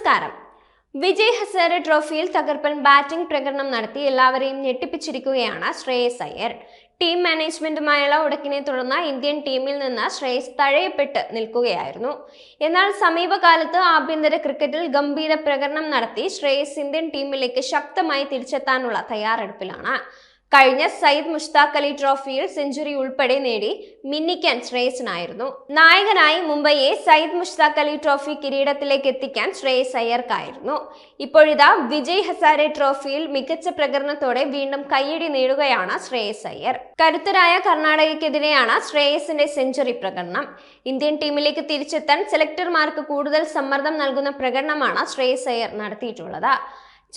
നമസ്കാരം. വിജയ് ഹസാരെ ട്രോഫിയിൽ തകർപ്പൻ ബാറ്റിംഗ് പ്രകടനം നടത്തി എല്ലാവരെയും ഞെട്ടിപ്പിച്ചിരിക്കുകയാണ് ശ്രേയസ് അയ്യർ. ടീം മാനേജ്മെന്റുമായുള്ള ഉടക്കിനെ തുടർന്ന് ഇന്ത്യൻ ടീമിൽ നിന്ന് ശ്രേയസ് തഴയപ്പെട്ട് നിൽക്കുകയായിരുന്നു. എന്നാൽ സമീപകാലത്ത് ആഭ്യന്തര ക്രിക്കറ്റിൽ ഗംഭീര പ്രകടനം നടത്തി ശ്രേയസ് ഇന്ത്യൻ ടീമിലേക്ക് ശക്തമായി തിരിച്ചെത്താനുള്ള തയ്യാറെടുപ്പിലാണ്. കഴിഞ്ഞ സയ്യിദ് മുഷ്താഖ് അലി ട്രോഫിയിൽ സെഞ്ചുറി ഉൾപ്പെടെ നേടി മിന്നിക്കാൻ ശ്രേയസിനായിരുന്നു. നായകനായി മുംബൈയെ സയ്യിദ് മുഷ്താഖ് അലി ട്രോഫി കിരീടത്തിലേക്ക് എത്തിക്കാൻ ശ്രേയസ് അയ്യർക്കായിരുന്നു. ഇപ്പോഴിതാ വിജയ് ഹസാരെ ട്രോഫിയിൽ മികച്ച പ്രകടനത്തോടെ വീണ്ടും കയ്യടി നേടുകയാണ് ശ്രേയസ് അയ്യർ. കരുത്തരായ കർണാടകയ്ക്കെതിരെയാണ് ശ്രേയസിന്റെ സെഞ്ചുറി പ്രകടനം. ഇന്ത്യൻ ടീമിലേക്ക് തിരിച്ചെത്താൻ സെലക്ടർമാർക്ക് കൂടുതൽ സമ്മർദ്ദം നൽകുന്ന പ്രകടനമാണ് ശ്രേയസ് അയ്യർ നടത്തിയിട്ടുള്ളത്.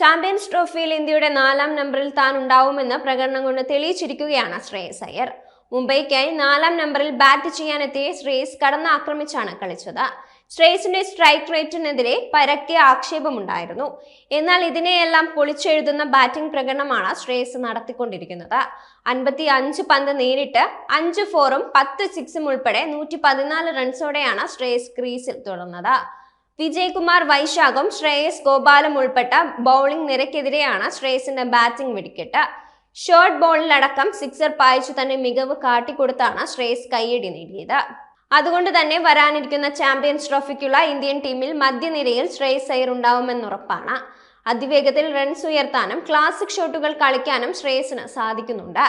ചാമ്പ്യൻസ് ട്രോഫിയിൽ ഇന്ത്യയുടെ 4-ാം നമ്പറിൽ താൻ ഉണ്ടാവുമെന്ന് പ്രകടനം കൊണ്ട് തെളിയിച്ചിരിക്കുകയാണ് ശ്രേയസ് അയ്യർ. മുംബൈക്കായി 4-ാം നമ്പറിൽ ബാറ്റ് ചെയ്യാനെത്തിയ ശ്രേയസ് കടന്നാക്രമിച്ചാണ് കളിച്ചത്. ശ്രേയസിന്റെ സ്ട്രൈക്ക് റേറ്റിനെതിരെ പരക്കെ ആക്ഷേപമുണ്ടായിരുന്നു. എന്നാൽ ഇതിനെയെല്ലാം പൊളിച്ചെഴുതുന്ന ബാറ്റിംഗ് പ്രകടനമാണ് ശ്രേയസ് നടത്തിക്കൊണ്ടിരിക്കുന്നത്. 55 പന്ത് നേരിട്ട് 5 4-ഉം 10 6-ഉം ഉൾപ്പെടെ 114 റൺസോടെയാണ് ശ്രേയസ് ക്രീസിൽ തുടർന്നത്. വിജയ്കുമാർ വൈശാഖും ശ്രേയസ് ഗോപാലും ഉൾപ്പെട്ട ബൗളിംഗ് നിരക്കെതിരെയാണ് ശ്രേയസിന്റെ ബാറ്റിംഗ് വെടിക്കെട്ട്. ഷോർട്ട് ബോളിലടക്കം സിക്സർ പായിച്ചു തന്നെ മികവ് കാട്ടിക്കൊടുത്താണ് ശ്രേയസ് കയ്യടി നേടിയത്. അതുകൊണ്ട് തന്നെ വരാനിരിക്കുന്ന ചാമ്പ്യൻസ് ട്രോഫിക്കുള്ള ഇന്ത്യൻ ടീമിൽ മധ്യനിരയിൽ ശ്രേയസ് അയ്യർ ഉണ്ടാവുമെന്നുറപ്പാണ്. അതിവേഗത്തിൽ റൺസ് ഉയർത്താനും ക്ലാസിക് ഷോട്ടുകൾ കളിക്കാനും ശ്രേയസിന് സാധിക്കുന്നുണ്ട്.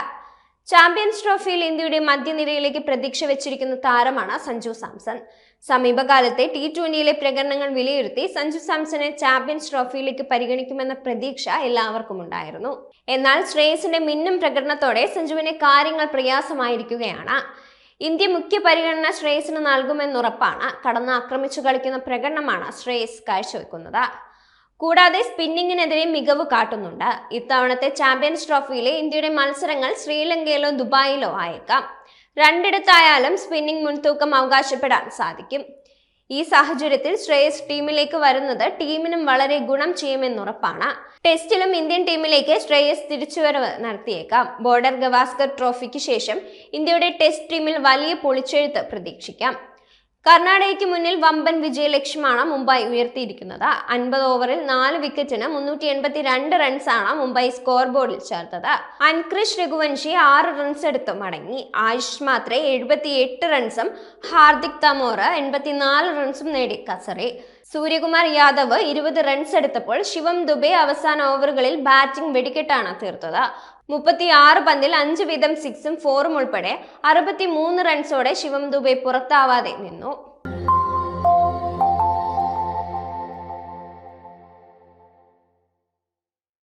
ചാമ്പ്യൻസ് ട്രോഫിയിൽ ഇന്ത്യയുടെ മധ്യനിരയിലേക്ക് പ്രതീക്ഷ വെച്ചിരിക്കുന്ന താരമാണ് സഞ്ജു സാംസൺ. സമീപകാലത്തെ T20യിലെ പ്രകടനങ്ങൾ വിലയിരുത്തി സഞ്ജു സാംസനെ ചാമ്പ്യൻസ് ട്രോഫിയിലേക്ക് പരിഗണിക്കുമെന്ന പ്രതീക്ഷ എല്ലാവർക്കും ഉണ്ടായിരുന്നു. എന്നാൽ ശ്രേയസിന്റെ മിന്നും പ്രകടനത്തോടെ സഞ്ജുവിന് കാര്യങ്ങൾ പ്രയാസമായിരിക്കുകയാണ്. ഇന്ത്യ മുഖ്യ പരിഗണന ശ്രേയസിന് നൽകുമെന്നുറപ്പാണ്. കടന്നാക്രമിച്ചു കളിക്കുന്ന പ്രകടനമാണ് ശ്രേയസ് കാഴ്ചവെക്കുന്നത്. കൂടാതെ സ്പിന്നിങ്ങിനെതിരെ മികവ് കാട്ടുന്നുണ്ട്. ഇത്തവണത്തെ ചാമ്പ്യൻസ് ട്രോഫിയിലെ ഇന്ത്യയുടെ മത്സരങ്ങൾ ശ്രീലങ്കയിലോ ദുബായിലോ ആയേക്കാം. രണ്ടിടത്തായാലും സ്പിന്നിംഗ് മുൻതൂക്കം അവകാശപ്പെടാൻ സാധിക്കും. ഈ സാഹചര്യത്തിൽ ശ്രേയസ് ടീമിലേക്ക് വരുന്നത് ടീമിനും വളരെ ഗുണം ചെയ്യുമെന്നുറപ്പാണ്. ടെസ്റ്റിലും ഇന്ത്യൻ ടീമിലേക്ക് ശ്രേയസ് തിരിച്ചുവരവ് നടത്തിയേക്കാം. ബോർഡർ ഗവാസ്കർ ട്രോഫിക്ക് ശേഷം ഇന്ത്യയുടെ ടെസ്റ്റ് ടീമിൽ വലിയ പൊളിച്ചെഴുത്ത് പ്രതീക്ഷിക്കാം. കർണാടകയ്ക്ക് മുന്നിൽ വമ്പൻ വിജയലക്ഷ്യമാണ് മുംബൈ ഉയർത്തിയിരിക്കുന്നത്. 50 ഓവറിൽ 4 വിക്കറ്റിന് 382 റൺസാണ് മുംബൈ സ്കോർ ബോർഡിൽ ചേർത്തത്. അൻക്രിഷ് രഘുവൻഷി 6 റൺസ് എടുത്ത് മടങ്ങി. ആയുഷ് മാത്രേ 78 റൺസും ഹാർദിക് തമോർ 84 റൺസും നേടി കസറി. സൂര്യകുമാർ യാദവ് 20 റൺസ് എടുത്തപ്പോൾ ശിവം ദുബെ അവസാന ഓവറുകളിൽ ബാറ്റിംഗ് വെടിക്കെട്ടാണ് തീർത്തത്. 36 പന്തിൽ 5 വീതം 6-ഉം 4-ഉം ഉൾപ്പെടെ 63 റൺസോടെ ശിവം ദുബെ പുറത്താവാതെ നിന്നു.